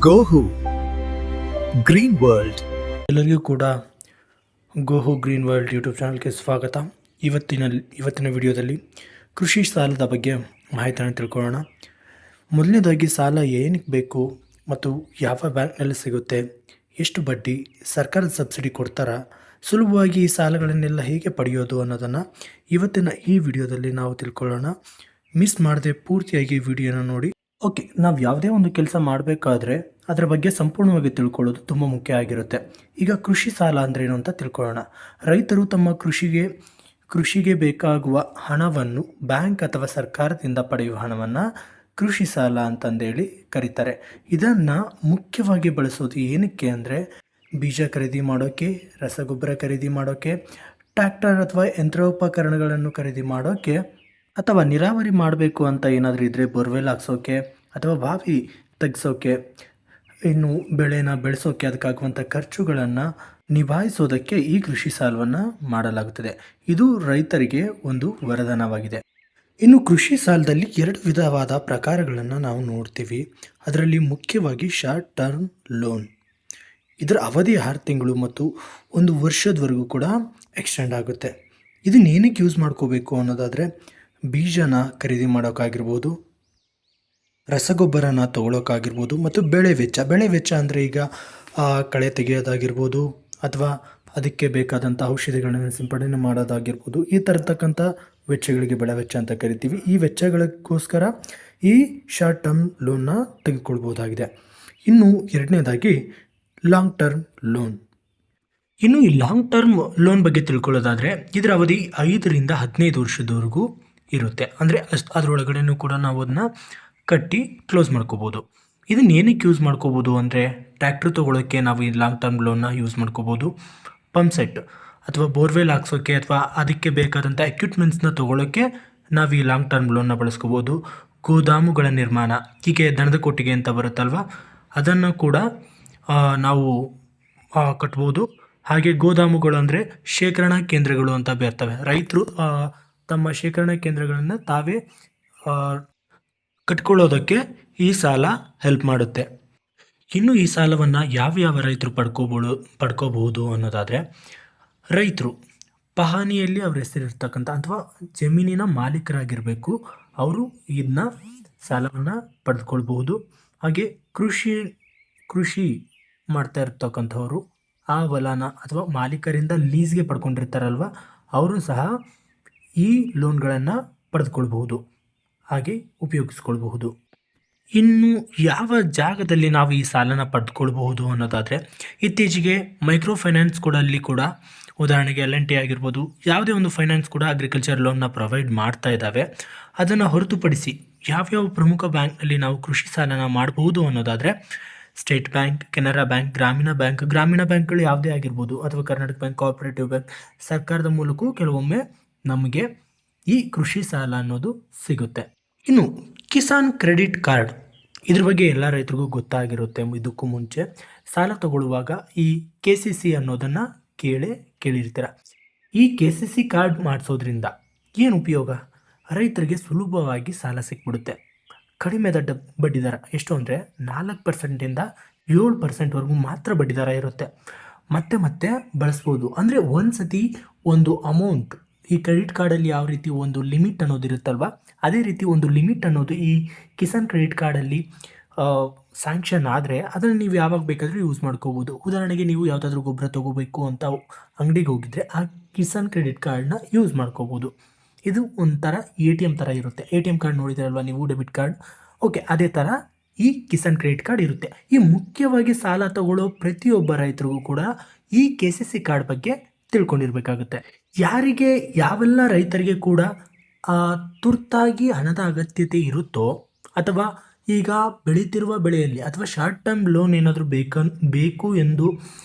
ಗೋಹು green world. ಎಲ್ಲರಿಗೂ ಕೂಡ ಗೋಹು green world YouTube ಚಾನಲ್ಗೆ ಸ್ವಾಗತ. ಇವತ್ತಿನ ವಿಡಿಯೋದಲ್ಲಿ ಕೃಷಿ ಸಾಲದ ಬಗ್ಗೆ ಮಾಹಿತಿಯನ್ನು ತಿಳ್ಕೊಳ್ಳೋಣ. ಮೊದಲನೇದಾಗಿ ಸಾಲ ಏನಕ್ಕೆ ಬೇಕು ಮತ್ತು ಯಾವ ಬ್ಯಾಂಕ್ನಲ್ಲಿ ಸಿಗುತ್ತೆ, ಎಷ್ಟು ಬಡ್ಡಿ, ಸರ್ಕಾರದ ಸಬ್ಸಿಡಿ ಕೊಡ್ತಾರಾ, ಸುಲಭವಾಗಿ ಈ ಸಾಲಗಳನ್ನೆಲ್ಲ ಹೇಗೆ ಪಡೆಯೋದು ಅನ್ನೋದನ್ನು ಇವತ್ತಿನ ಈ ವಿಡಿಯೋದಲ್ಲಿ ನಾವು ತಿಳ್ಕೊಳ್ಳೋಣ. ಮಿಸ್ ಮಾಡದೆ ಪೂರ್ತಿಯಾಗಿ ವಿಡಿಯೋನ ನೋಡಿ. ಓಕೆ, ನಾವು ಯಾವುದೇ ಒಂದು ಕೆಲಸ ಮಾಡಬೇಕಾದ್ರೆ ಅದರ ಬಗ್ಗೆ ಸಂಪೂರ್ಣವಾಗಿ ತಿಳ್ಕೊಳ್ಳೋದು ತುಂಬ ಮುಖ್ಯ ಆಗಿರುತ್ತೆ. ಈಗ ಕೃಷಿ ಸಾಲ ಅಂದರೆ ಏನು ಅಂತ ತಿಳ್ಕೊಳ್ಳೋಣ. ರೈತರು ತಮ್ಮ ಕೃಷಿಗೆ ಬೇಕಾಗುವ ಹಣವನ್ನು ಬ್ಯಾಂಕ್ ಅಥವಾ ಸರ್ಕಾರದಿಂದ ಪಡೆಯುವ ಹಣವನ್ನು ಕೃಷಿ ಸಾಲ ಅಂತಂದೇಳಿ ಕರೀತಾರೆ. ಇದನ್ನು ಮುಖ್ಯವಾಗಿ ಬಳಸೋದು ಏನಕ್ಕೆ ಅಂದರೆ ಬೀಜ ಖರೀದಿ ಮಾಡೋಕ್ಕೆ, ರಸಗೊಬ್ಬರ ಖರೀದಿ ಮಾಡೋಕ್ಕೆ, ಟ್ರ್ಯಾಕ್ಟರ್ ಅಥವಾ ಯಂತ್ರೋಪಕರಣಗಳನ್ನು ಖರೀದಿ ಮಾಡೋಕ್ಕೆ, ಅಥವಾ ನೀರಾವರಿ ಮಾಡಬೇಕು ಅಂತ ಏನಾದರೂ ಇದ್ದರೆ ಬೋರ್ವೆಲ್ ಹಾಕ್ಸೋಕ್ಕೆ ಅಥವಾ ಬಾವಿ ತೆಗೆಸೋಕ್ಕೆ, ಇನ್ನು ಬೆಳೆನ ಬೆಳೆಸೋಕ್ಕೆ ಅದಕ್ಕಾಗುವಂಥ ಖರ್ಚುಗಳನ್ನು ನಿಭಾಯಿಸೋದಕ್ಕೆ ಈ ಕೃಷಿ ಸಾಲವನ್ನು ಮಾಡಲಾಗುತ್ತದೆ. ಇದು ರೈತರಿಗೆ ಒಂದು ವರದಾನವಾಗಿದೆ. ಇನ್ನು ಕೃಷಿ ಸಾಲದಲ್ಲಿ 2 ವಿಧವಾದ ಪ್ರಕಾರಗಳನ್ನು ನಾವು ನೋಡ್ತೀವಿ. ಅದರಲ್ಲಿ ಮುಖ್ಯವಾಗಿ ಶಾರ್ಟ್ ಟರ್ಮ್ ಲೋನ್. ಇದರ ಅವಧಿ 6 ತಿಂಗಳು ಮತ್ತು 1 ವರ್ಷದವರೆಗೂ ಕೂಡ ಎಕ್ಸ್ಟೆಂಡ್ ಆಗುತ್ತೆ. ಇದನ್ನ ಏನಕ್ಕೆ ಯೂಸ್ ಮಾಡ್ಕೋಬೇಕು ಅನ್ನೋದಾದರೆ ಬೀಜನ ಖರೀದಿ ಮಾಡೋಕ್ಕಾಗಿರ್ಬೋದು, ರಸಗೊಬ್ಬರನ ತೊಗೊಳೋಕ್ಕಾಗಿರ್ಬೋದು, ಮತ್ತು ಬೆಳೆ ವೆಚ್ಚ ಅಂದರೆ ಈಗ ಕಳೆ ತೆಗೆಯೋದಾಗಿರ್ಬೋದು ಅಥವಾ ಅದಕ್ಕೆ ಬೇಕಾದಂಥ ಔಷಧಿಗಳನ್ನು ಸಿಂಪಡಣೆ ಮಾಡೋದಾಗಿರ್ಬೋದು. ಈ ಥರತಕ್ಕಂಥ ವೆಚ್ಚಗಳಿಗೆ ಬೆಳೆ ವೆಚ್ಚ ಅಂತ ಕರಿತೀವಿ. ಈ ವೆಚ್ಚಗಳಿಗೋಸ್ಕರ ಈ ಶಾರ್ಟ್ ಟರ್ಮ್ ಲೋನ್ನ ತೆಗೆದುಕೊಳ್ಬೋದಾಗಿದೆ. ಇನ್ನು ಎರಡನೇದಾಗಿ ಲಾಂಗ್ ಟರ್ಮ್ ಲೋನ್. ಇನ್ನು ಈ ಲಾಂಗ್ ಟರ್ಮ್ ಲೋನ್ ಬಗ್ಗೆ ತಿಳ್ಕೊಳ್ಳೋದಾದರೆ ಇದರ ಅವಧಿ 5 ರಿಂದ 15 ವರ್ಷದವರೆಗೂ ಇರುತ್ತೆ. ಅಂದರೆ ಅದರೊಳಗಡೆನೂ ಕೂಡ ನಾವು ಅದನ್ನ ಕಟ್ಟಿ ಕ್ಲೋಸ್ ಮಾಡ್ಕೋಬೋದು. ಇದನ್ನು ಏನಕ್ಕೆ ಯೂಸ್ ಮಾಡ್ಕೋಬೋದು ಅಂದರೆ ಟ್ರ್ಯಾಕ್ಟ್ರ್ ತೊಗೊಳೋಕ್ಕೆ ನಾವು ಈ ಲಾಂಗ್ ಟರ್ಮ್ ಲೋನ್ನ ಯೂಸ್ ಮಾಡ್ಕೋಬೋದು. ಪಂಪ್ ಸೆಟ್ ಅಥವಾ ಬೋರ್ವೆಲ್ ಹಾಕ್ಸೋಕ್ಕೆ ಅಥವಾ ಅದಕ್ಕೆ ಬೇಕಾದಂಥ ಎಕ್ವಿಪ್ಮೆಂಟ್ಸ್ನ ತೊಗೊಳೋಕ್ಕೆ ನಾವು ಈ ಲಾಂಗ್ ಟರ್ಮ್ ಲೋನ್ನ ಬಳಸ್ಕೋಬೋದು. ಗೋದಾಮುಗಳ ನಿರ್ಮಾಣ, ಹೀಗೆ ದನದ ಕೊಟ್ಟಿಗೆ ಅಂತ ಬರುತ್ತಲ್ವ, ಅದನ್ನು ಕೂಡ ನಾವು ಕಟ್ಬೋದು. ಹಾಗೆ ಗೋದಾಮುಗಳು ಅಂದರೆ ಶೇಖರಣಾ ಕೇಂದ್ರಗಳು ಅಂತ ಬರ್ತವೆ. ರೈತರು ತಮ್ಮ ಶೇಖರಣಾ ಕೇಂದ್ರಗಳನ್ನು ತಾವೇ ಕಟ್ಕೊಳ್ಳೋದಕ್ಕೆ ಈ ಸಾಲ ಹೆಲ್ಪ್ ಮಾಡುತ್ತೆ. ಇನ್ನು ಈ ಸಾಲವನ್ನು ಯಾವ ರೈತರು ಪಡ್ಕೋಬಹುದು ಅನ್ನೋದಾದರೆ ರೈತರು ಪಹಣಿಯಲ್ಲಿ ಅವ್ರ ಹೆಸರಿರ್ತಕ್ಕಂಥ ಅಥವಾ ಜಮೀನಿನ ಮಾಲೀಕರಾಗಿರಬೇಕು, ಅವರು ಇದನ್ನ ಸಾಲವನ್ನು ಪಡೆದುಕೊಳ್ಬಹುದು. ಹಾಗೆ ಕೃಷಿ ಮಾಡ್ತಾ ಇರ್ತಕ್ಕಂಥವ್ರು ಆ ಹೊಲನ ಅಥವಾ ಮಾಲೀಕರಿಂದ ಲೀಸ್ಗೆ ಪಡ್ಕೊಂಡಿರ್ತಾರಲ್ವ, ಅವರು ಸಹ ಈ ಲೋನ್ಗಳನ್ನು ಪಡೆದುಕೊಳ್ಬಹುದು, ಹಾಗೆ ಉಪಯೋಗಿಸ್ಕೊಳ್ಬಹುದು. ಇನ್ನು ಯಾವ ಜಾಗದಲ್ಲಿ ನಾವು ಈ ಸಾಲನ ಪಡೆದುಕೊಳ್ಬಹುದು ಅನ್ನೋದಾದರೆ ಇತ್ತೀಚೆಗೆ ಮೈಕ್ರೋ ಫೈನಾನ್ಸ್ ಕೂಡ ಉದಾಹರಣೆಗೆ LNT ಆಗಿರ್ಬೋದು, ಯಾವುದೇ ಒಂದು ಫೈನಾನ್ಸ್ ಕೂಡ ಅಗ್ರಿಕಲ್ಚರ್ ಲೋನ್ನ ಪ್ರೊವೈಡ್ ಮಾಡ್ತಾ ಇದ್ದಾವೆ. ಅದನ್ನು ಹೊರತುಪಡಿಸಿ ಯಾವ್ಯಾವ ಪ್ರಮುಖ ಬ್ಯಾಂಕ್ನಲ್ಲಿ ನಾವು ಕೃಷಿ ಸಾಲನ ಮಾಡಬಹುದು ಅನ್ನೋದಾದರೆ ಸ್ಟೇಟ್ ಬ್ಯಾಂಕ್, ಕೆನರಾ ಬ್ಯಾಂಕ್, ಗ್ರಾಮೀಣ ಬ್ಯಾಂಕ್ಗಳು ಯಾವುದೇ ಆಗಿರ್ಬೋದು, ಅಥವಾ ಕರ್ನಾಟಕ ಬ್ಯಾಂಕ್, ಕೋಆಪರೇಟಿವ್ ಬ್ಯಾಂಕ್, ಸರ್ಕಾರದ ಮೂಲಕವೂ ಕೆಲವೊಮ್ಮೆ ನಮಗೆ ಈ ಕೃಷಿ ಸಾಲ ಅನ್ನೋದು ಸಿಗುತ್ತೆ. ಇನ್ನು ಕಿಸಾನ್ ಕ್ರೆಡಿಟ್ ಕಾರ್ಡ್, ಇದ್ರ ಬಗ್ಗೆ ಎಲ್ಲ ರೈತರಿಗೂ ಗೊತ್ತಾಗಿರುತ್ತೆ. ಇದಕ್ಕೂ ಮುಂಚೆ ಸಾಲ ತಗೊಳ್ಳುವಾಗ ಈ KCC ಅನ್ನೋದನ್ನು ಕೇಳಿರ್ತೀರ. ಈ KCC ಕಾರ್ಡ್ ಮಾಡಿಸೋದ್ರಿಂದ ಏನು ಉಪಯೋಗ? ರೈತರಿಗೆ ಸುಲಭವಾಗಿ ಸಾಲ ಸಿಕ್ಬಿಡುತ್ತೆ. ಕಡಿಮೆ ಬಡ್ಡಿದರ, ಎಷ್ಟು ಅಂದರೆ 4%ಇಂದ 7%ವರೆಗೂ ಮಾತ್ರ ಬಡ್ಡಿದರ ಇರುತ್ತೆ. ಮತ್ತೆ ಬಳಸ್ಬೋದು. ಅಂದರೆ ಒಂದು ಸತಿ ಒಂದು ಅಮೌಂಟ್, ಈ ಕ್ರೆಡಿಟ್ ಕಾರ್ಡಲ್ಲಿ ಯಾವ ರೀತಿ ಒಂದು ಲಿಮಿಟ್ ಅನ್ನೋದು ಇರುತ್ತಲ್ವ, ಅದೇ ರೀತಿ ಒಂದು ಲಿಮಿಟ್ ಅನ್ನೋದು ಈ ಕಿಸಾನ್ ಕ್ರೆಡಿಟ್ ಕಾರ್ಡಲ್ಲಿ ಸ್ಯಾಂಕ್ಷನ್ ಆದರೆ ಅದನ್ನು ನೀವು ಯಾವಾಗ ಬೇಕಾದರೂ ಯೂಸ್ ಮಾಡ್ಕೋಬೋದು. ಉದಾಹರಣೆಗೆ ನೀವು ಯಾವುದಾದ್ರೂ ಗೊಬ್ಬರ ತೊಗೋಬೇಕು ಅಂತ ಅಂಗಡಿಗೆ ಹೋಗಿದ್ರೆ ಆ ಕಿಸಾನ್ ಕ್ರೆಡಿಟ್ ಕಾರ್ಡನ್ನ ಯೂಸ್ ಮಾಡ್ಕೋಬೋದು. ಇದು ಒಂಥರ ATM ಥರ ಇರುತ್ತೆ. ATM ಕಾರ್ಡ್ ನೋಡಿದ್ರಲ್ವ ನೀವು, ಡೆಬಿಟ್ ಕಾರ್ಡ್. ಓಕೆ, ಅದೇ ಥರ ಈ ಕಿಸಾನ್ ಕ್ರೆಡಿಟ್ ಕಾರ್ಡ್ ಇರುತ್ತೆ. ಈ ಮುಖ್ಯವಾಗಿ ಸಾಲ ತಗೊಳ್ಳೋ ಪ್ರತಿಯೊಬ್ಬ ರೈತರಿಗೂ ಕೂಡ ಈ KCC ಕಾರ್ಡ್ ಬಗ್ಗೆ ತಿಳ್ಕೊಂಡಿರ್ಬೇಕಾಗುತ್ತೆ. ಯಾವೆಲ್ಲ ರೈತರಿಗೆ ಕೂಡ ತುರ್ತಾಗಿ ಹಣದ ಅಗತ್ಯತೆ ಇರುತ್ತೋ, ಅಥವಾ ಈಗ ಬೆಳೀತಿರುವ ಬೆಳೆಯಲ್ಲಿ ಅಥವಾ ಶಾರ್ಟ್ ಟರ್ಮ್ ಲೋನ್ ಏನಾದರೂ ಬೇಕು ಎಂದು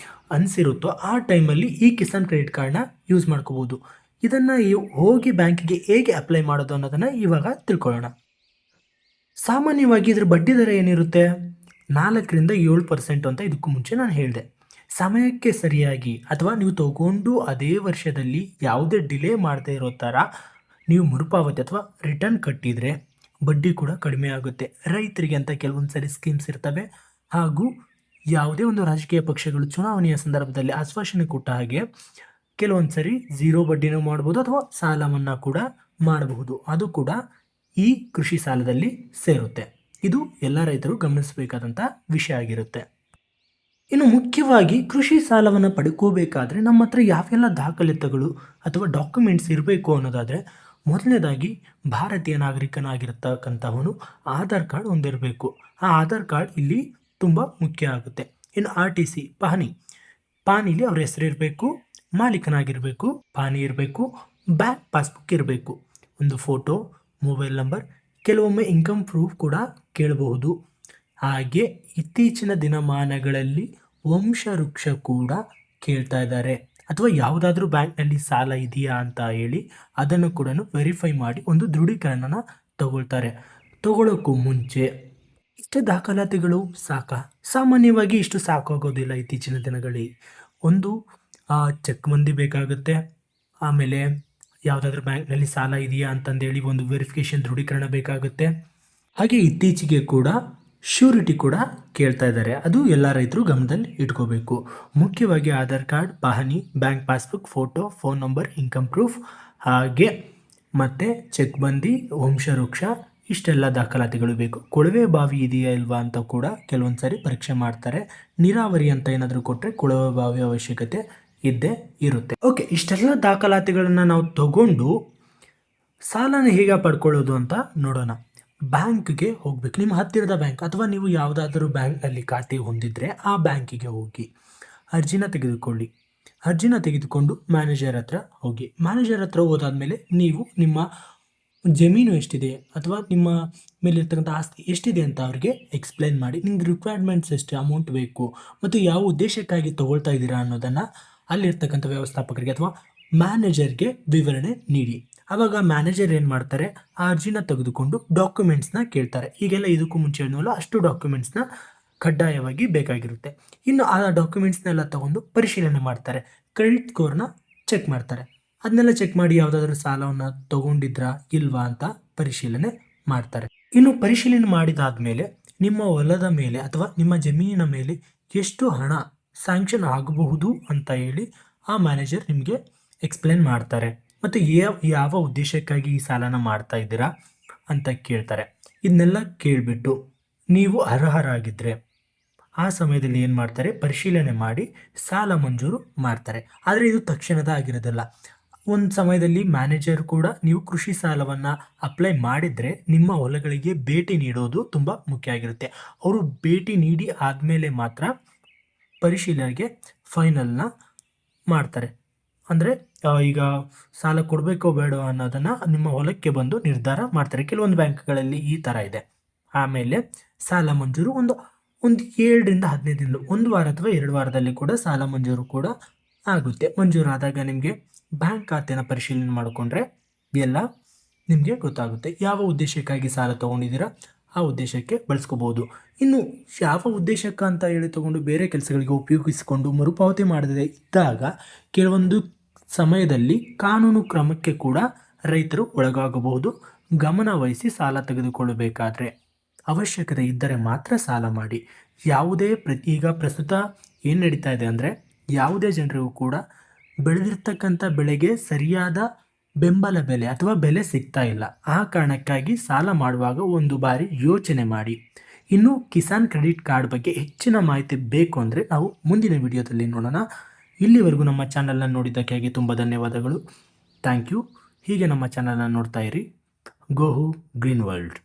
ಅನಿಸಿರುತ್ತೋ, ಆ ಟೈಮಲ್ಲಿ ಈ ಕಿಸಾನ್ ಕ್ರೆಡಿಟ್ ಕಾರ್ಡ್ನ ಯೂಸ್ ಮಾಡ್ಕೋಬೋದು. ಇದನ್ನು ಹೋಗಿ ಬ್ಯಾಂಕಿಗೆ ಹೇಗೆ ಅಪ್ಲೈ ಮಾಡೋದು ಅನ್ನೋದನ್ನು ಇವಾಗ ತಿಳ್ಕೊಳ್ಳೋಣ. ಸಾಮಾನ್ಯವಾಗಿ ಇದ್ರ ಬಡ್ಡಿ ದರ ಏನಿರುತ್ತೆ? 4 ರಿಂದ 7% ಅಂತ ಇದಕ್ಕೂ ಮುಂಚೆ ನಾನು ಹೇಳಿದೆ. ಸಮಯಕ್ಕೆ ಸರಿಯಾಗಿ ಅಥವಾ ನೀವು ತಗೊಂಡು ಅದೇ ವರ್ಷದಲ್ಲಿ ಯಾವುದೇ ಡಿಲೇ ಮಾಡದೇ ಇರೋ ಥರ ನೀವು ಮರುಪಾವತಿ ಅಥವಾ ರಿಟರ್ನ್ ಕಟ್ಟಿದರೆ ಬಡ್ಡಿ ಕೂಡ ಕಡಿಮೆ ಆಗುತ್ತೆ. ರೈತರಿಗೆ ಅಂತ ಕೆಲವೊಂದು ಸರಿ ಸ್ಕೀಮ್ಸ್ ಇರ್ತವೆ, ಹಾಗೂ ಯಾವುದೇ ಒಂದು ರಾಜಕೀಯ ಪಕ್ಷಗಳು ಚುನಾವಣೆಯ ಸಂದರ್ಭದಲ್ಲಿ ಆಶ್ವಾಸನೆ ಕೊಟ್ಟ ಹಾಗೆ ಕೆಲವೊಂದು ಸರಿ ಝೀರೋ ಬಡ್ಡಿನೂ ಮಾಡ್ಬೋದು ಅಥವಾ ಸಾಲ ಮನ್ನಾ ಕೂಡ ಮಾಡಬಹುದು. ಅದು ಕೂಡ ಈ ಕೃಷಿ ಸಾಲದಲ್ಲಿ ಸೇರುತ್ತೆ. ಇದು ಎಲ್ಲ ರೈತರು ಗಮನಿಸಬೇಕಾದಂಥ ವಿಷಯ ಆಗಿರುತ್ತೆ. ಇನ್ನು ಮುಖ್ಯವಾಗಿ ಕೃಷಿ ಸಾಲವನ್ನು ಪಡ್ಕೋಬೇಕಾದ್ರೆ ನಮ್ಮ ಹತ್ರ ಯಾವೆಲ್ಲ ದಾಖಲೆತಗಳು ಅಥವಾ ಡಾಕ್ಯುಮೆಂಟ್ಸ್ ಇರಬೇಕು ಅನ್ನೋದಾದರೆ, ಮೊದಲನೇದಾಗಿ ಭಾರತೀಯ ನಾಗರಿಕನಾಗಿರ್ತಕ್ಕಂಥವನು ಆಧಾರ್ ಕಾರ್ಡ್ ಹೊಂದಿರಬೇಕು. ಆ ಆಧಾರ್ ಕಾರ್ಡ್ ಇಲ್ಲಿ ತುಂಬ ಮುಖ್ಯ ಆಗುತ್ತೆ. ಇನ್ನು RTC ಪಾನಿಲಿ ಅವ್ರ ಹೆಸರು ಇರಬೇಕು, ಮಾಲೀಕನಾಗಿರಬೇಕು, ಪಾನಿ ಇರಬೇಕು, ಬ್ಯಾಂಕ್ ಪಾಸ್ಬುಕ್ ಇರಬೇಕು, ಒಂದು ಫೋಟೋ, ಮೊಬೈಲ್ ನಂಬರ್, ಕೆಲವೊಮ್ಮೆ ಇನ್ಕಮ್ ಪ್ರೂಫ್ ಕೂಡ ಕೇಳಬಹುದು. ಹಾಗೆ ಇತ್ತೀಚಿನ ದಿನಮಾನಗಳಲ್ಲಿ ವಂಶವೃಕ್ಷ ಕೂಡ ಕೇಳ್ತಾ ಇದ್ದಾರೆ. ಅಥವಾ ಯಾವುದಾದ್ರೂ ಬ್ಯಾಂಕ್ನಲ್ಲಿ ಸಾಲ ಇದೆಯಾ ಅಂತ ಹೇಳಿ ಅದನ್ನು ಕೂಡ ವೆರಿಫೈ ಮಾಡಿ ಒಂದು ದೃಢೀಕರಣನ ತಗೊಳ್ತಾರೆ. ತಗೊಳ್ಳೋಕ್ಕೂ ಮುಂಚೆ ಇಷ್ಟೇ ದಾಖಲಾತಿಗಳು ಸಾಕಾ? ಸಾಮಾನ್ಯವಾಗಿ ಇಷ್ಟು ಸಾಕಾಗೋದಿಲ್ಲ. ಇತ್ತೀಚಿನ ದಿನಗಳಲ್ಲಿ ಒಂದು ಚೆಕ್ ಮಂದಿ ಬೇಕಾಗುತ್ತೆ. ಆಮೇಲೆ ಯಾವುದಾದ್ರೂ ಬ್ಯಾಂಕ್ನಲ್ಲಿ ಸಾಲ ಇದೆಯಾ ಅಂತಂದೇಳಿ ಒಂದು ವೆರಿಫಿಕೇಷನ್ ದೃಢೀಕರಣ ಬೇಕಾಗುತ್ತೆ. ಹಾಗೆ ಇತ್ತೀಚೆಗೆ ಕೂಡ ಶ್ಯೂರಿಟಿ ಕೂಡ ಕೇಳ್ತಾ ಇದ್ದಾರೆ. ಅದು ಎಲ್ಲ ರೈತರು ಗಮನದಲ್ಲಿ ಇಟ್ಕೋಬೇಕು. ಮುಖ್ಯವಾಗಿ ಆಧಾರ್ ಕಾರ್ಡ್, ಪಹಣಿ, bank passbook, photo, phone number, income proof, ಹಾಗೆ ಮತ್ತು ಚೆಕ್ ಬಂದಿ, ವಂಶವೃಕ್ಷ, ಇಷ್ಟೆಲ್ಲ ದಾಖಲಾತಿಗಳು ಬೇಕು. ಕೊಳವೆ ಬಾವಿ ಇದೆಯಾ ಇಲ್ವಾ ಅಂತ ಕೂಡ ಕೆಲವೊಂದು ಸಾರಿ ಪರೀಕ್ಷೆ ಮಾಡ್ತಾರೆ. ನೀರಾವರಿ ಅಂತ ಏನಾದರೂ ಕೊಟ್ಟರೆ ಕೊಳವೆ ಬಾವಿ ಅವಶ್ಯಕತೆ ಇದ್ದೇ ಇರುತ್ತೆ. ಓಕೆ, ಇಷ್ಟೆಲ್ಲ ದಾಖಲಾತಿಗಳನ್ನು ನಾವು ತಗೊಂಡು ಸಾಲನ ಹೇಗೆ ಪಡ್ಕೊಳ್ಳೋದು ಅಂತ ನೋಡೋಣ. ಬ್ಯಾಂಕ್ಗೆ ಹೋಗಬೇಕು. ನಿಮ್ಮ ಹತ್ತಿರದ ಬ್ಯಾಂಕ್ ಅಥವಾ ನೀವು ಯಾವುದಾದ್ರೂ ಬ್ಯಾಂಕ್ನಲ್ಲಿ ಖಾತೆ ಹೊಂದಿದ್ರೆ ಆ ಬ್ಯಾಂಕಿಗೆ ಹೋಗಿ ಅರ್ಜಿನ ತೆಗೆದುಕೊಳ್ಳಿ. ಅರ್ಜಿನ ತೆಗೆದುಕೊಂಡು ಮ್ಯಾನೇಜರ್ ಹತ್ರ ಹೋಗಿ. ಮ್ಯಾನೇಜರ್ ಹತ್ರ ಹೋದಾದ್ಮೇಲೆ ನೀವು ನಿಮ್ಮ ಜಮೀನು ಎಷ್ಟಿದೆ ಅಥವಾ ನಿಮ್ಮ ಮೇಲಿರ್ತಕ್ಕಂಥ ಆಸ್ತಿ ಎಷ್ಟಿದೆ ಅಂತ ಅವ್ರಿಗೆ ಎಕ್ಸ್ಪ್ಲೈನ್ ಮಾಡಿ. ನಿಮ್ಗೆ ರಿಕ್ವೈರ್ಮೆಂಟ್ಸ್ ಎಷ್ಟು ಅಮೌಂಟ್ ಬೇಕು ಮತ್ತು ಯಾವ ಉದ್ದೇಶಕ್ಕಾಗಿ ತೊಗೊಳ್ತಾ ಇದ್ದೀರಾ ಅನ್ನೋದನ್ನು ಅಲ್ಲಿರ್ತಕ್ಕಂಥ ವ್ಯವಸ್ಥಾಪಕರಿಗೆ ಅಥವಾ ಮ್ಯಾನೇಜರ್ಗೆ ವಿವರಣೆ ನೀಡಿ. ಆವಾಗ ಮ್ಯಾನೇಜರ್ ಏನು ಮಾಡ್ತಾರೆ, ಆ ಅರ್ಜಿನ ತೆಗೆದುಕೊಂಡು ಡಾಕ್ಯುಮೆಂಟ್ಸ್ನ ಕೇಳ್ತಾರೆ. ಈಗೆಲ್ಲ ಇದಕ್ಕೂ ಮುಂಚೆ ಹೇಳಿದ್ನಲ್ಲ, ಅಷ್ಟು ಡಾಕ್ಯುಮೆಂಟ್ಸ್ನ ಕಡ್ಡಾಯವಾಗಿ ಬೇಕಾಗಿರುತ್ತೆ. ಇನ್ನು ಆ ಡಾಕ್ಯುಮೆಂಟ್ಸ್ನೆಲ್ಲ ತಗೊಂಡು ಪರಿಶೀಲನೆ ಮಾಡ್ತಾರೆ. ಕ್ರೆಡಿಟ್ ಸ್ಕೋರ್ನ ಚೆಕ್ ಮಾಡ್ತಾರೆ. ಅದನ್ನೆಲ್ಲ ಚೆಕ್ ಮಾಡಿ ಯಾವುದಾದ್ರೂ ಸಾಲವನ್ನು ತೊಗೊಂಡಿದ್ರಾ ಇಲ್ವಾ ಅಂತ ಪರಿಶೀಲನೆ ಮಾಡ್ತಾರೆ. ಇನ್ನು ಪರಿಶೀಲನೆ ಮಾಡಿದಾದ್ಮೇಲೆ ನಿಮ್ಮ ಹೊಲದ ಮೇಲೆ ಅಥವಾ ನಿಮ್ಮ ಜಮೀನಿನ ಮೇಲೆ ಎಷ್ಟು ಹಣ ಸ್ಯಾಂಕ್ಷನ್ ಆಗಬಹುದು ಅಂತ ಹೇಳಿ ಆ ಮ್ಯಾನೇಜರ್ ನಿಮಗೆ ಎಕ್ಸ್ಪ್ಲೇನ್ ಮಾಡ್ತಾರೆ. ಮತ್ತು ಯಾವ ಉದ್ದೇಶಕ್ಕಾಗಿ ಈ ಸಾಲನ ಮಾಡ್ತಾ ಇದ್ದೀರಾ ಅಂತ ಕೇಳ್ತಾರೆ. ಇದನ್ನೆಲ್ಲ ಕೇಳಿಬಿಟ್ಟು ನೀವು ಅರ್ಹರಾಗಿದ್ದರೆ ಆ ಸಮಯದಲ್ಲಿ ಏನು ಮಾಡ್ತಾರೆ, ಪರಿಶೀಲನೆ ಮಾಡಿ ಸಾಲ ಮಂಜೂರು ಮಾಡ್ತಾರೆ. ಆದರೆ ಇದು ತಕ್ಷಣದ ಆಗಿರೋದಿಲ್ಲ. ಒಂದು ಸಮಯದಲ್ಲಿ ಮ್ಯಾನೇಜರ್ ಕೂಡ ನೀವು ಕೃಷಿ ಸಾಲವನ್ನು ಅಪ್ಲೈ ಮಾಡಿದರೆ ನಿಮ್ಮ ಹೊಲಗಳಿಗೆ ಭೇಟಿ ನೀಡೋದು ತುಂಬ ಮುಖ್ಯ ಆಗಿರುತ್ತೆ. ಅವರು ಭೇಟಿ ನೀಡಿ ಆದಮೇಲೆ ಮಾತ್ರ ಪರಿಶೀಲನೆಗೆ ಫೈನಲ್ನ ಮಾಡ್ತಾರೆ. ಅಂದರೆ ಈಗ ಸಾಲ ಕೊಡಬೇಕೋ ಬೇಡೋ ಅನ್ನೋದನ್ನು ನಿಮ್ಮ ಹೊಲಕ್ಕೆ ಬಂದು ನಿರ್ಧಾರ ಮಾಡ್ತಾರೆ. ಕೆಲವೊಂದು ಬ್ಯಾಂಕ್ಗಳಲ್ಲಿ ಈ ಥರ ಇದೆ. ಆಮೇಲೆ ಸಾಲ ಮಂಜೂರು ಒಂದು 7 ರಿಂದ 15 ದಿನ, 1 ವಾರ ಅಥವಾ 2 ವಾರದಲ್ಲಿ ಕೂಡ ಸಾಲ ಮಂಜೂರು ಕೂಡ ಆಗುತ್ತೆ. ಮಂಜೂರಾದಾಗ ನಿಮಗೆ ಬ್ಯಾಂಕ್ ಖಾತೆನ ಪರಿಶೀಲನೆ ಮಾಡಿಕೊಂಡ್ರೆ ಎಲ್ಲ ನಿಮಗೆ ಗೊತ್ತಾಗುತ್ತೆ. ಯಾವ ಉದ್ದೇಶಕ್ಕಾಗಿ ಸಾಲ ತೊಗೊಂಡಿದ್ದೀರಾ ಆ ಉದ್ದೇಶಕ್ಕೆ ಬಳಸ್ಕೋಬೋದು. ಇನ್ನು ಯಾವ ಉದ್ದೇಶಕ್ಕೆ ಅಂತ ಹೇಳಿ ತೊಗೊಂಡು ಬೇರೆ ಕೆಲಸಗಳಿಗೆ ಉಪಯೋಗಿಸಿಕೊಂಡು ಮರುಪಾವತಿ ಮಾಡದೇ ಇದ್ದಾಗ ಕೆಲವೊಂದು ಸಮಯದಲ್ಲಿ ಕಾನೂನು ಕ್ರಮಕ್ಕೆ ಕೂಡ ರೈತರು ಒಳಗಾಗಬಹುದು. ಗಮನ ವಹಿಸಿ ಸಾಲ ತೆಗೆದುಕೊಳ್ಳಬೇಕಾದ್ರೆ ಅವಶ್ಯಕತೆ ಇದ್ದರೆ ಮಾತ್ರ ಸಾಲ ಮಾಡಿ. ಯಾವುದೇ ಈಗ ಪ್ರಸ್ತುತ ಏನು ನಡೀತಾ ಇದೆ ಅಂದರೆ, ಯಾವುದೇ ಜನರಿಗೂ ಕೂಡ ಬೆಳೆದಿರ್ತಕ್ಕಂಥ ಬೆಳೆಗೆ ಸರಿಯಾದ ಬೆಂಬಲ ಬೆಲೆ ಅಥವಾ ಬೆಲೆ ಸಿಗ್ತಾ ಇಲ್ಲ. ಆ ಕಾರಣಕ್ಕಾಗಿ ಸಾಲ ಮಾಡುವಾಗ ಒಂದು ಬಾರಿ ಯೋಚನೆ ಮಾಡಿ. ಇನ್ನು ಕಿಸಾನ್ ಕ್ರೆಡಿಟ್ ಕಾರ್ಡ್ ಬಗ್ಗೆ ಹೆಚ್ಚಿನ ಮಾಹಿತಿ ಬೇಕು ಅಂದರೆ ನಾವು ಮುಂದಿನ ವಿಡಿಯೋದಲ್ಲಿ ನೋಡೋಣ. ಇಲ್ಲಿವರೆಗೂ ನಮ್ಮ ಚಾನಲ್ನ ನೋಡಿದ್ದಕ್ಕಾಗಿ ತುಂಬ ಧನ್ಯವಾದಗಳು. Thank you. ಹೀಗೆ ನಮ್ಮ ಚಾನಲ್ನ ನೋಡ್ತಾ ಇರಿ. ಗೋಹು ಗ್ರೀನ್ ವರ್ಲ್ಡ್.